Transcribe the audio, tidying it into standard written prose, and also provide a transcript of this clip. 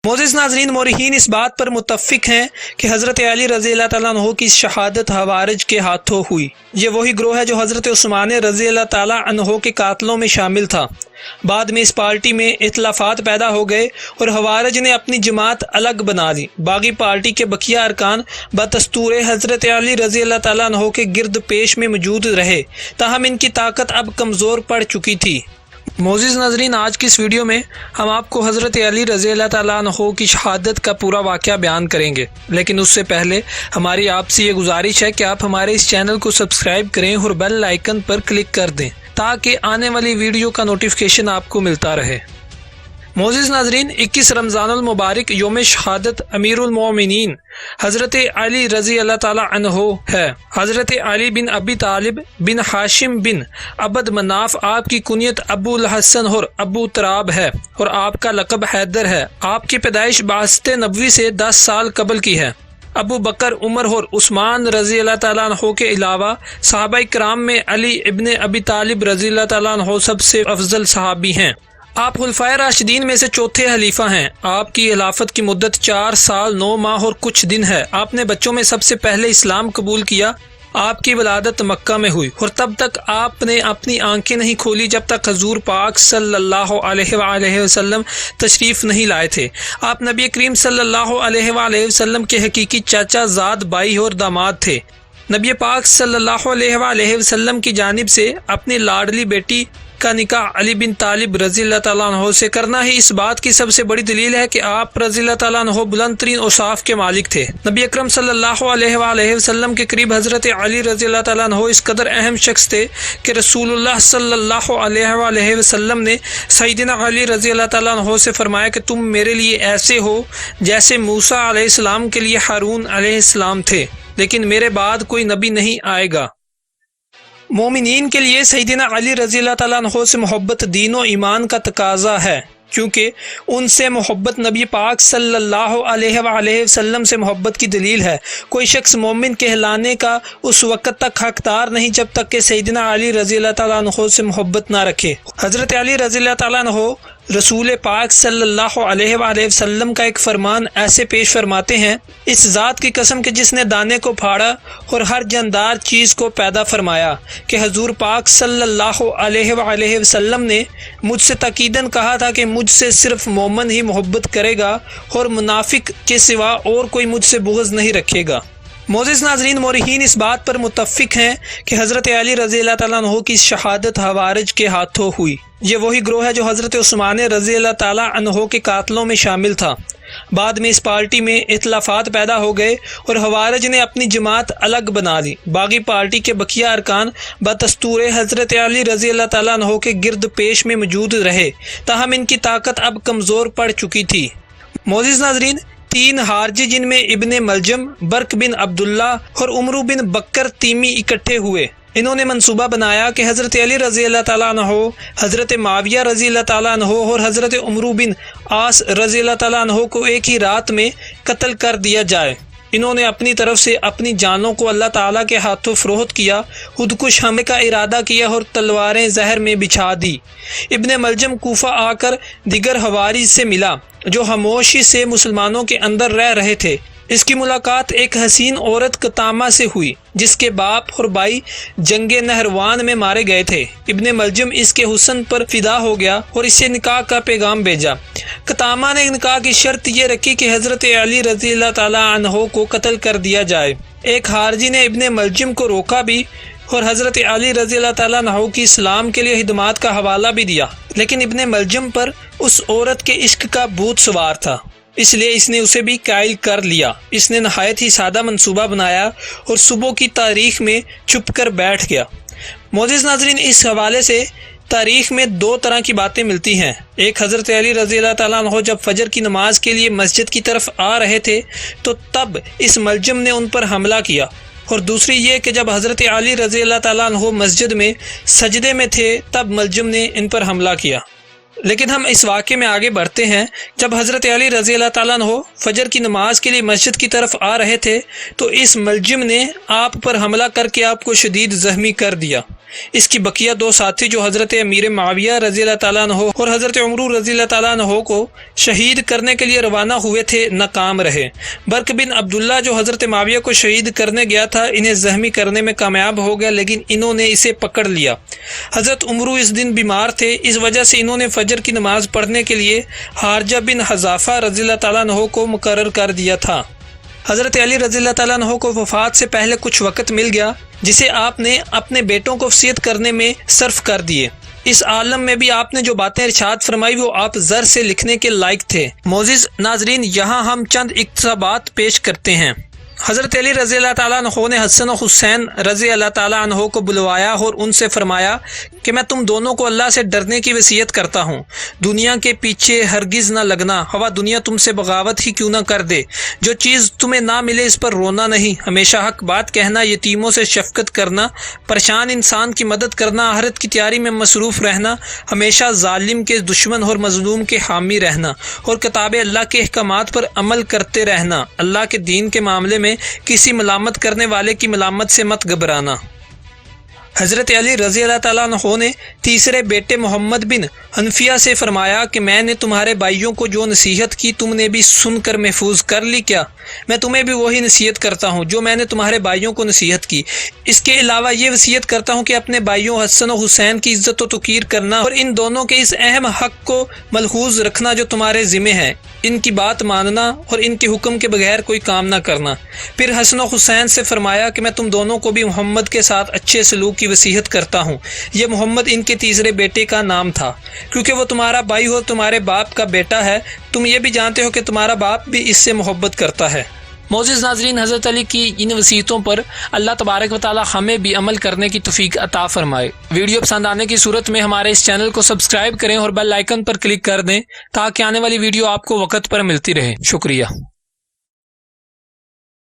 मोअज़्ज़िज़ नाज़रीन, मोरहीन इस बात पर मुत्तफ़िक़ हैं कि हज़रत अली रज़ी अल्लाह ताला अन्हु की शहादत हवारिज के हाथों हुई। ये वही ग्रोह है जो हज़रत उस्मान रज़ी अल्लाह ताला अन्हु के कातलों में शामिल था। बाद में इस पार्टी में इख्तिलाफ़ात पैदा हो गए और हवारिज ने अपनी जमात अलग बना ली। बागी पार्टी के बकिया अरकान बदस्तूर हज़रत अली रज़ी अल्लाह ताला अन्हु के गिरद पेश में मौजूद रहे, ताहम इनकी ताकत अब कमज़ोर पड़ चुकी थी। मोअज़्ज़िज़ नाज़रीन, आज की इस वीडियो में हम आपको हज़रत अली रज़ी अल्लाह ताला अन्हु की शहादत का पूरा वाक़या बयान करेंगे, लेकिन उससे पहले हमारी आपसे ये गुजारिश है कि आप हमारे इस चैनल को सब्सक्राइब करें और बेल आइकन पर क्लिक कर दें ताकि आने वाली वीडियो का नोटिफिकेशन आपको मिलता रहे। मोअज़्ज़िज़ नाज़रीन, 21 रमज़ानुल मुबारक योम शहादत अमीरुल मोमिनीन हज़रत अली रज़ी अल्लाह ताला अन्हु है। हज़रत अली बिन अबी तालिब बिन हाशिम बिन अब्द मनाफ आपकी कुनियत अबुल हसन और अबू तराब है और आपका लक़ब हैदर है। आपकी पैदाइश बासते नबवी से 10 साल कबल की है। अबू बकर, उमर और उस्मान रज़ी अल्लाह ताला अन्हु के अलावा सहाबाए किराम में अली इब्ने अबी तालिब रज़ी अल्लाह ताला अन्हु सबसे अफजल सहाबी हैं। आप खुलफाए राशिदीन में से चौथे खलीफा हैं। आपकी खिलाफत की मुद्दत 4 साल 9 माह और कुछ दिन है। आपने बच्चों में सबसे पहले इस्लाम कबूल किया। आपकी वलादत मक्का में हुई और तब तक आपने अपनी आंखें नहीं खोली जब तक हजूर पाक सल्लल्लाहु अलैहि वसल्लम तशरीफ नहीं लाए थे। आप नबी करीम सल्लल्लाहु अलैहि वसल्लम के हकीकी चाचा, ज़ाद, भाई और दामाद थे। नबी पाक सल्लल्लाहु अलैहि वसल्लम की जानिब से अपनी लाडली बेटी का निकाह अली बिन तालिब रज़ी अल्लाह ताला अन्हु से करना ही इस बात की सबसे बड़ी दलील है कि आप रज़ी अल्लाह ताला अन्हु बुलंद तरीन औसाफ के मालिक थे। नबी अकरम सल्लल्लाहु अलैहि वसल्लम के करीब हज़रत अली रज़ी अल्लाह ताला अन्हु इस कदर अहम शख्स थे कि रसूलुल्लाह सल्लल्लाहु अलैहि वसल्लम ने सैयदना अली रज़ी अल्लाह ताला अन्हु से फरमाया कि तुम मेरे लिए ऐसे हो जैसे मूसा अलैहिस्सलाम के लिए हारून अलैहिस्सलाम थे, लेकिन मेरे बाद कोई नबी नहीं आएगा। मोमिनीन के लिए सैयदना अली रज़ी अल्लाह ताला अन्हु से मोहब्बत दीन और ईमान का तकाजा है, क्योंकि उनसे मोहब्बत नबी पाक सल्लल्लाहु अलैहि वसल्लम से मोहब्बत की दलील है। कोई शख्स मोमिन कहलाने का उस वक़्त तक हकदार नहीं जब तक कि सैयदना अली रज़ी अल्लाह ताला अन्हु से मोहब्बत ना रखे। हज़रत अली रज़ी अल्लाह ताला अन्हु रसूल पाक सल्लल्लाहु अलैहि वसल्लम का एक फरमान ऐसे पेश फरमाते हैं, इस ज़ात की कसम कि जिसने दाने को फाड़ा और हर जानदार चीज़ को पैदा फरमाया, कि हजूर पाक सल्लल्लाहु अलैहि वसल्लम ने मुझसे तकीदन कहा था कि मुझसे सिर्फ मोमन ही मोहब्बत करेगा और मुनाफिक के सिवा और कोई मुझसे बुग़्ज़ नहीं रखेगा। मोअज़्ज़िज़ नाज़रीन, मोरहीन इस बात पर मुत्तफ़िक़ हैं कि हज़रत अली रज़ी अल्लाह ताला अन्हु की शहादत हवारिज के हाथों हुई। ये वही ग्रोह है जो हज़रत उस्मान रज़ी अल्लाह ताला अन्हु के कातलों में शामिल था। बाद में इस पार्टी में इख्तिलाफ़ात पैदा हो गए और हवारिज ने अपनी जमात अलग बना ली। बागी पार्टी के बकिया अरकान बदस्तूर हज़रत अली रज़ी अल्लाह ताला अन्हु के गिरद पेश में मौजूद रहे, ताहम इनकी ताकत अब कमज़ोर पड़ चुकी थी। मोअज़्ज़िज़ नाज़रीन, 3 हारजी जिनमें इब्ने मलजम, बर्क बिन अब्दुल्ला और उमरू बिन बकर तीमी इकट्ठे हुए। इन्होंने मंसूबा बनाया कि हज़रत अली रज़ी अल्लाह ताला अन्हु, हज़रत माविया रज़ी अल्लाह ताला अन्हु और हज़रत उमरू बिन आस रज़ी अल्लाह ताला अन्हु को एक ही रात में कत्ल कर दिया जाए। इन्होंने अपनी तरफ से अपनी जानों को अल्लाह ताला के हाथों फ़रोख्त किया, खुदकुश हमले का इरादा किया और तलवारें जहर में बिछा दी। इब्ने मलजम कूफा आकर दिगर हवारिज से मिला जो खामोशी से मुसलमानों के अंदर रह रहे थे। इसकी मुलाकात एक हसीन औरत कतामा से हुई जिसके बाप और भाई जंगे नहरवान में मारे गए थे। इब्ने मलजम इसके हुस्न पर फिदा हो गया और इसे निकाह का पैगाम भेजा। कतामा ने निकाह की शर्त ये रखी कि हज़रत अली रज़ी अल्लाह ताला अन्हु को कत्ल कर दिया जाए। एक हारजी ने इब्ने मलजम को रोका भी और हज़रत अली रज़ी अल्लाह ताला अन्हु की इस्लाम के लिए हिदमात का हवाला भी दिया, लेकिन इब्ने मलजम पर उस औरत के इश्क का भूत सवार था, इसलिए इसने उसे भी कायल कर लिया। इसने नहायत ही सादा मंसूबा बनाया और सुबह की तारीख में छुप कर बैठ गया। मोअज़्ज़िज़ नाज़रीन, इस हवाले से तारीख में 2 तरह की बातें मिलती हैं। एक, हज़रत अली रज़ी अल्लाह ताला अन्हु जब फजर की नमाज के लिए मस्जिद की तरफ आ रहे थे तो तब इस मलजम ने उन पर हमला किया, और दूसरी ये कि जब हज़रत अली रज़ी अल्लाह ताला अन्हु मस्जिद में सजदे में थे तब मलजम ने इन पर हमला किया। लेकिन हम इस वाक़े में आगे बढ़ते हैं। जब हज़रत अली रज़ी अल्लाह ताला अन्हु फजर की नमाज के लिए मस्जिद की तरफ आ रहे थे तो इस मलजिम ने आप पर हमला करके आपको शदीद ज़ख्मी कर दिया। اس کی بقیہ دو ساتھی جو حضرت امیر معاویہ رضی اللہ تعالیٰ عنہ اور حضرت عمرو رضی اللہ تعالیٰ عنہ کو شہید کرنے کے لیے روانہ ہوئے تھے ناکام رہے۔ برق بن عبداللہ جو حضرت معاویہ کو شہید کرنے گیا تھا انہیں زخمی کرنے میں کامیاب ہو گیا، لیکن انہوں نے اسے پکڑ لیا۔ حضرت عمرو اس دن بیمار تھے، اس وجہ سے انہوں نے فجر کی نماز پڑھنے کے لیے حارجہ بن حذافہ رضی اللہ تعالیٰ عنہ کو مقرر کر دیا تھا۔ حضرت علی رضی اللہ تعالیٰ عنہ کو وفات سے پہلے کچھ وقت مل گیا جسے آپ نے اپنے بیٹوں کو وصیت کرنے میں صرف کر دیے۔ اس عالم میں بھی آپ نے جو باتیں ارشاد فرمائی وہ آپ زر سے لکھنے کے لائق تھے۔ معزز ناظرین، یہاں ہم چند اقتباسات پیش کرتے ہیں۔ حضرت علی رضی اللہ تعالیٰ عنہ نے حسن و حسین رضی اللہ تعالیٰ عنہ کو بلوایا اور ان سے فرمایا کہ میں تم دونوں کو اللہ سے ڈرنے کی وصیت کرتا ہوں، دنیا کے پیچھے ہرگز نہ لگنا، خواہ دنیا تم سے بغاوت ہی کیوں نہ کر دے، جو چیز تمہیں نہ ملے اس پر رونا نہیں، ہمیشہ حق بات کہنا، یتیموں سے شفقت کرنا، پریشان انسان کی مدد کرنا، آخرت کی تیاری میں مصروف رہنا، ہمیشہ ظالم کے دشمن اور مظلوم کے حامی رہنا، اور کتاب اللہ کے احکامات پر عمل کرتے رہنا، اللہ کے دین کے معاملے میں کسی ملامت کرنے والے کی ملامت سے مت گھبرانا۔ حضرت علی رضی اللہ تعالیٰ عنہ نے تیسرے بیٹے محمد بن حنفیہ سے فرمایا کہ میں نے تمہارے بھائیوں کو جو نصیحت کی تم نے بھی سن کر محفوظ کر لی کیا؟ میں تمہیں بھی وہی نصیحت کرتا ہوں جو میں نے تمہارے بھائیوں کو نصیحت کی۔ اس کے علاوہ یہ وصیت کرتا ہوں کہ اپنے بھائیوں حسن و حسین کی عزت و توقیر کرنا اور ان دونوں کے اس اہم حق کو ملحوظ رکھنا جو تمہارے ذمہ ہے، ان کی بات ماننا اور ان کے حکم کے بغیر کوئی کام نہ کرنا۔ پھر حسن و حسین سے فرمایا کہ میں تم دونوں کو بھی محمد کے ساتھ اچھے سلوک کی وصیت کرتا ہوں۔ یہ محمد ان کے تیسرے بیٹے کا نام تھا، کیونکہ وہ تمہارا بھائی ہو، تمہارے باپ کا بیٹا ہے۔ تم یہ بھی جانتے ہو کہ تمہارا باپ بھی اس سے محبت کرتا ہے۔ معزز ناظرین، حضرت علی کی ان وصیتوں پر اللہ تبارک و تعالی ہمیں بھی عمل کرنے کی توفیق عطا فرمائے۔ ویڈیو پسند آنے کی صورت میں ہمارے اس چینل کو سبسکرائب کریں اور بیل آئیکن پر کلک کر دیں تاکہ آنے والی ویڈیو آپ کو وقت پر ملتی رہے۔ شکریہ۔